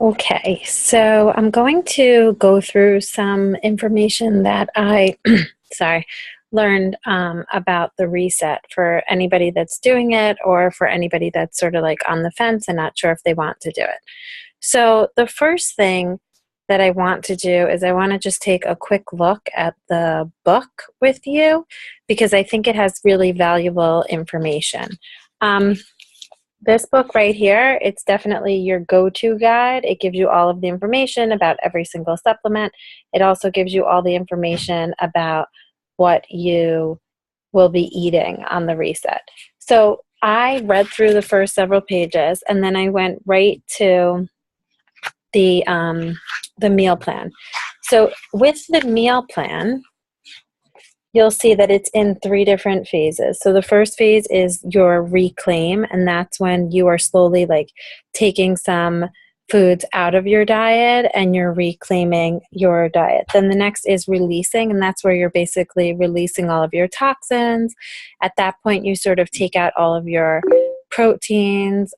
Okay, so I'm going to go through some information that I, sorry, learned about the reset for anybody that's doing it or for anybody that's sort of like on the fence and not sure if they want to do it. So the first thing that I want to do is I want to just take a quick look at the book with you because I think it has really valuable information. Um, this book right here, it's definitely your go-to guide. It gives you all of the information about every single supplement. It also gives you all the information about what you will be eating on the reset. So I read through the first several pages and then I went right to the meal plan. So with the meal plan, you'll see that it's in three different phases. So the first phase is your reclaim, and that's when you are slowly like taking some foods out of your diet and you're reclaiming your diet. Then the next is releasing, and that's where you're basically releasing all of your toxins. At that point, you sort of take out all of your proteins,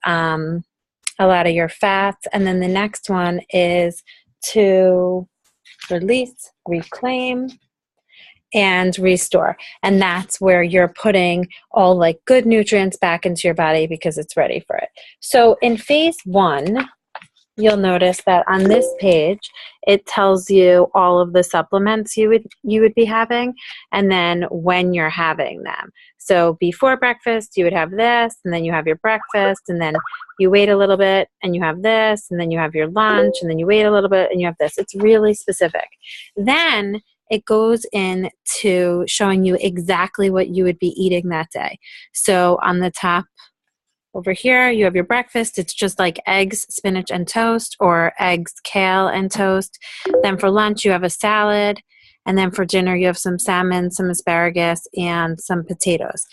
a lot of your fats, and then the next one is to release, reclaim, and restore. And that's where you're putting all like good nutrients back into your body because it's ready for it. So in phase one, you'll notice that on this page, it tells you all of the supplements you would be having and then when you're having them. So before breakfast, you would have this, and then you have your breakfast, and then you wait a little bit and you have this, and then you have your lunch, and then you wait a little bit and you have this. It's really specific. Then it goes into showing you exactly what you would be eating that day. So on the top over here, you have your breakfast. It's just like eggs, spinach, and toast, or eggs, kale, and toast. Then for lunch, you have a salad. And then for dinner, you have some salmon, some asparagus, and some potatoes.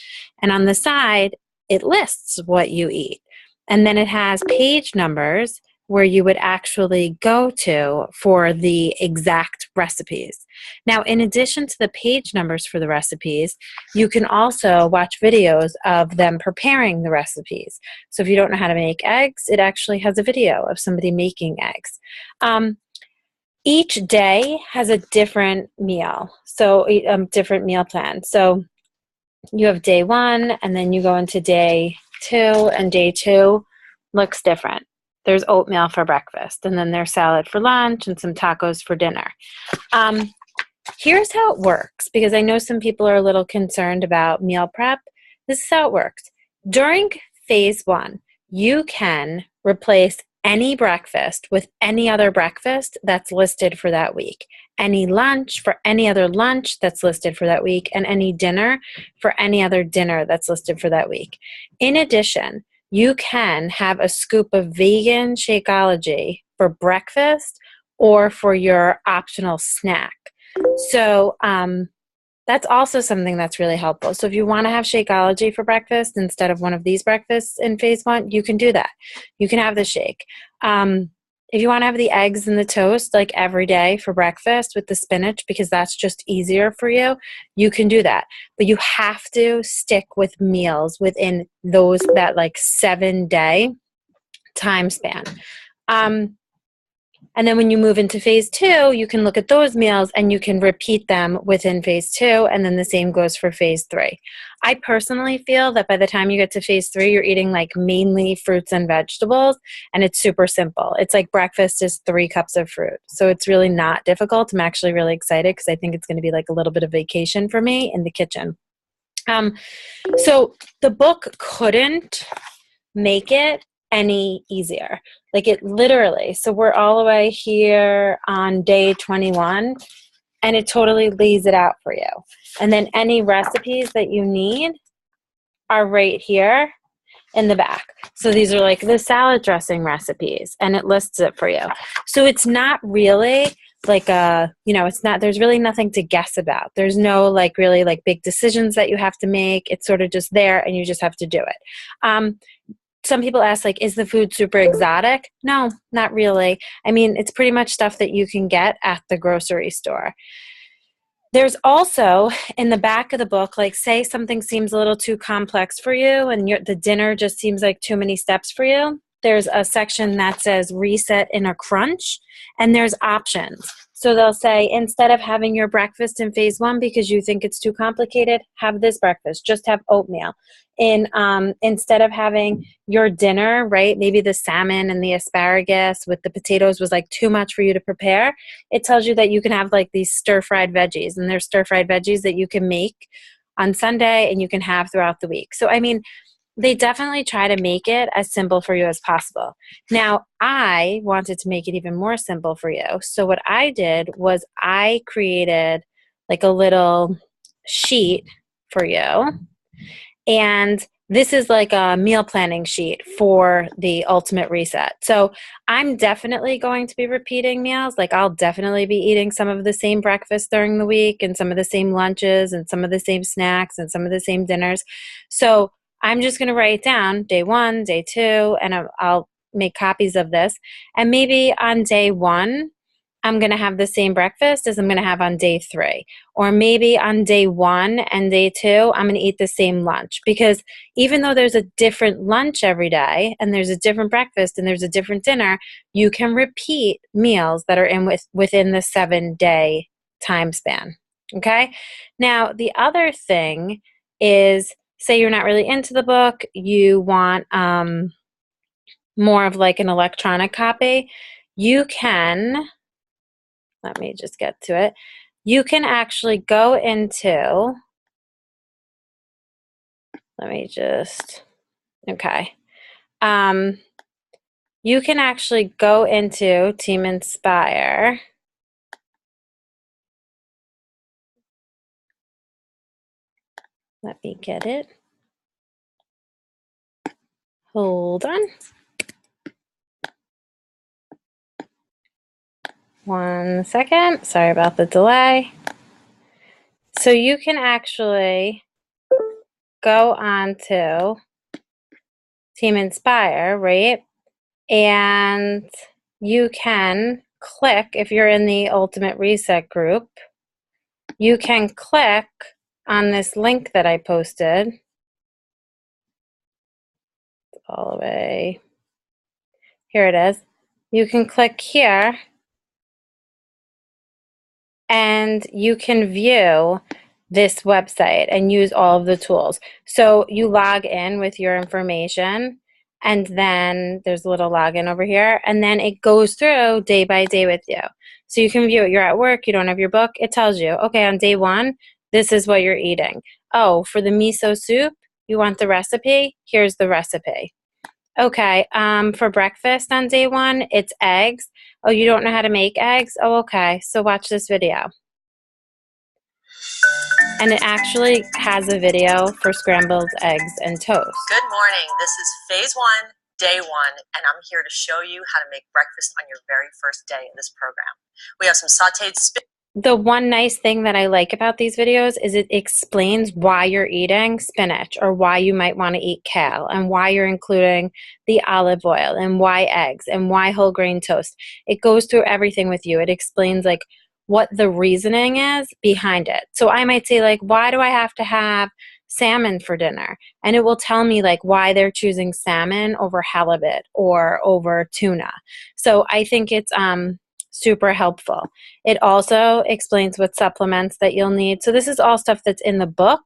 And on the side, it lists what you eat. And then it has page numbers where you would actually go to for the exact recipes. Now, in addition to the page numbers for the recipes, you can also watch videos of them preparing the recipes. So if you don't know how to make eggs, it actually has a video of somebody making eggs. Each day has a different meal, so different meal plan. So you have day one, and then you go into day two, and day two looks different. There's oatmeal for breakfast, and then there's salad for lunch, and some tacos for dinner. Here's how it works, because I know some people are a little concerned about meal prep. This is how it works. During phase one, you can replace any breakfast with any other breakfast that's listed for that week, any lunch for any other lunch that's listed for that week, and any dinner for any other dinner that's listed for that week. In addition, you can have a scoop of vegan Shakeology for breakfast or for your optional snack. So that's also something that's really helpful. So if you want to have Shakeology for breakfast instead of one of these breakfasts in phase one, you can do that. You can have the shake. If you want to have the eggs and the toast like every day for breakfast with the spinach because that's just easier for you, you can do that. But you have to stick with meals within that like 7-day time span. And then when you move into phase two, you can look at those meals and you can repeat them within phase two, and then the same goes for phase three. I personally feel that by the time you get to phase three, you're eating like mainly fruits and vegetables, and it's super simple. It's like breakfast is 3 cups of fruit. So it's really not difficult. I'm actually really excited because I think it's going to be like a little bit of vacation for me in the kitchen. So the book couldn't make it any easier. Like it literally, so we're all the way here on day 21 and it totally lays it out for you. And then any recipes that you need are right here in the back. So these are like the salad dressing recipes and it lists it for you. So it's not really like there's really nothing to guess about. There's no like really like big decisions that you have to make. It's sort of just there and you just have to do it. Some people ask, like, is the food super exotic? No, not really. I mean, it's pretty much stuff that you can get at the grocery store. There's also, in the back of the book, like, say something seems a little too complex for you and the dinner just seems like too many steps for you, there's a section that says reset in a crunch, and there's options. So they'll say, instead of having your breakfast in phase 1 because you think it's too complicated, have this breakfast, just have oatmeal. Instead of having your dinner, right, maybe the salmon and the asparagus with the potatoes was like too much for you to prepare, it tells you that you can have like these stir-fried veggies, and there's stir-fried veggies that you can make on Sunday and you can have throughout the week. So I mean, they definitely try to make it as simple for you as possible. Now, I wanted to make it even more simple for you. So what I did was I created like a little sheet for you. And this is like a meal planning sheet for the Ultimate Reset. So I'm definitely going to be repeating meals. Like I'll definitely be eating some of the same breakfast during the week and some of the same lunches and some of the same snacks and some of the same dinners. So I'm just going to write down day 1, day 2, and I'll make copies of this. And maybe on day 1, I'm going to have the same breakfast as I'm going to have on day 3. Or maybe on day 1 and day 2, I'm going to eat the same lunch. Because even though there's a different lunch every day, and there's a different breakfast, and there's a different dinner, you can repeat meals that are within the 7-day time span. Okay? Now, the other thing is, say you're not really into the book, you want more of like an electronic copy, you can, let me just get to it, you can actually go into, you can actually go into Team Inspire. Let me get it. Hold on. 1 second. Sorry about the delay. So you can actually go on to Team Inspire, right? And you can click, if you're in the Ultimate Reset group, you can click on this link that I posted all the way. Here it is. You can click here and you can view this website and use all of the tools. So you log in with your information, and then there's a little login over here, and then it goes through day by day with you. So you can view it. You're at work, you don't have your book, it tells you, okay, on day 1, this is what you're eating. Oh, for the miso soup, you want the recipe? Here's the recipe. Okay, for breakfast on day 1, it's eggs. Oh, you don't know how to make eggs? Oh, okay, so watch this video. And it actually has a video for scrambled eggs and toast. Good morning. This is phase 1, day 1, and I'm here to show you how to make breakfast on your very first day of this program. We have some sauteed spinach. The one nice thing that I like about these videos is it explains why you're eating spinach, or why you might want to eat kale, and why you're including the olive oil, and why eggs, and why whole grain toast. It goes through everything with you. It explains like what the reasoning is behind it. So I might say like, why do I have to have salmon for dinner? And it will tell me like why they're choosing salmon over halibut or over tuna. So I think it's super helpful. It also explains what supplements that you'll need. So this is all stuff that's in the book,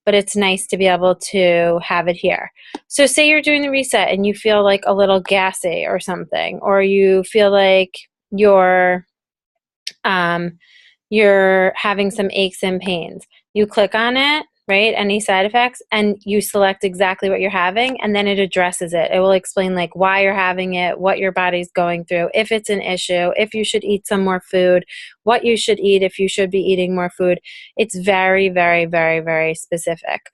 but it's nice to be able to have it here. So say you're doing the reset and you feel like a little gassy or something, or you feel like you're having some aches and pains. You click on it, right? Any side effects, and you select exactly what you're having, and then it addresses it. It will explain like why you're having it, what your body's going through, if it's an issue, if you should eat some more food, what you should eat, if you should be eating more food. It's very, very, very, very specific.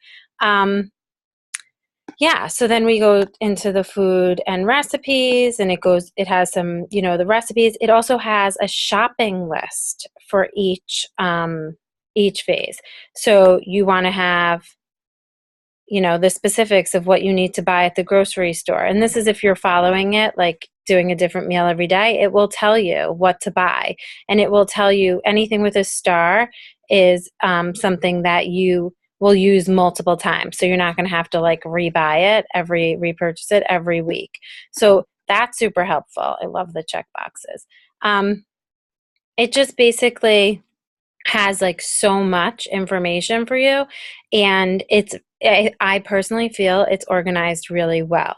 Yeah, so then we go into the food and recipes, and it has some, the recipes. It also has a shopping list for each phase. So you want to have, the specifics of what you need to buy at the grocery store. And this is if you're following it, like doing a different meal every day, it will tell you what to buy. And it will tell you anything with a star is something that you will use multiple times. So you're not going to have to like repurchase it every week. So that's super helpful. I love the check boxes. It just basically has like so much information for you, and I personally feel it's organized really well.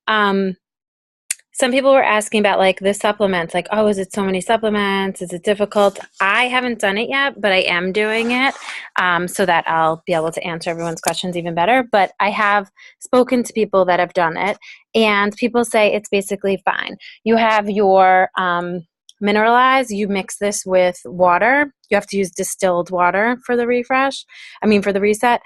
Some people were asking about like the supplements, like, oh, is it so many supplements? Is it difficult? I haven't done it yet, but I am doing it, so that I'll be able to answer everyone's questions even better. But I have spoken to people that have done it, and people say it's basically fine. You have your Mineralize, you mix this with water. You have to use distilled water for the for the reset,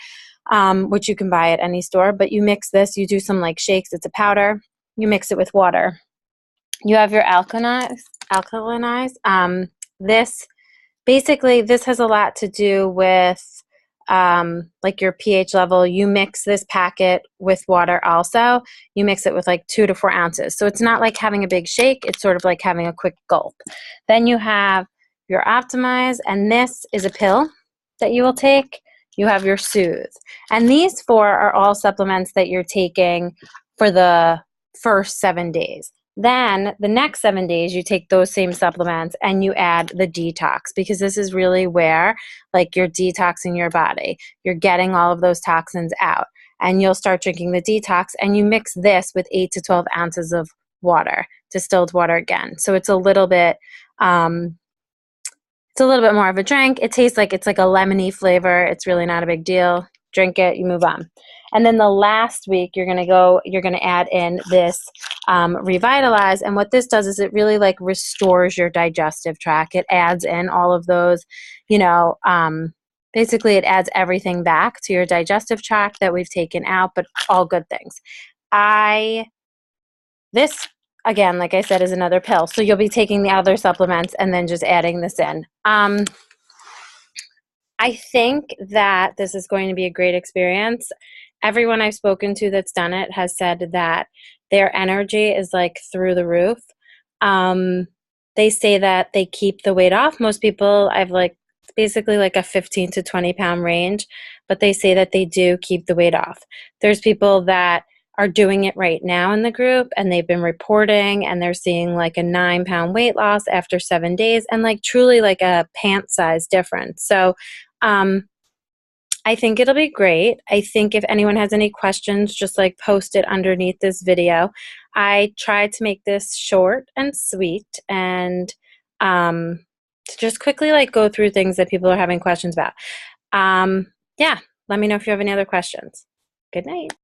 which you can buy at any store. But you mix this, you do some like shakes, it's a powder. You mix it with water. You have your alkalinize. This has a lot to do with like your pH level. You mix this packet with water also. You mix it with like 2 to 4 ounces. So it's not like having a big shake. It's sort of like having a quick gulp. Then you have your Optimize, and this is a pill that you will take. You have your Soothe. And these 4 are all supplements that you're taking for the first 7 days. Then the next 7 days, you take those same supplements and you add the detox, because this is really where like you're detoxing your body. You're getting all of those toxins out, and you'll start drinking the detox, and you mix this with 8 to 12 ounces of water, distilled water again. So it's a little bit more of a drink. It tastes like it's like a lemony flavor. It's really not a big deal. Drink it, you move on. And then the last week, you're going to add in this Revitalize. And what this does is it really like restores your digestive tract. It adds in all of those, basically it adds everything back to your digestive tract that we've taken out, but all good things. This, again, like I said, is another pill. So you'll be taking the other supplements and then just adding this in. I think that this is going to be a great experience. Everyone I've spoken to that's done it has said that their energy is like through the roof. They say that they keep the weight off. Most people, I've like basically like a 15 to 20 pound range, but they say that they do keep the weight off. There's people that are doing it right now in the group, and they've been reporting, and they're seeing like a 9-pound weight loss after 7 days, and like truly like a pant size difference. So I think it'll be great. I think if anyone has any questions, just like post it underneath this video. I tried to make this short and sweet, and to just quickly like go through things that people are having questions about. Yeah, let me know if you have any other questions. Good night.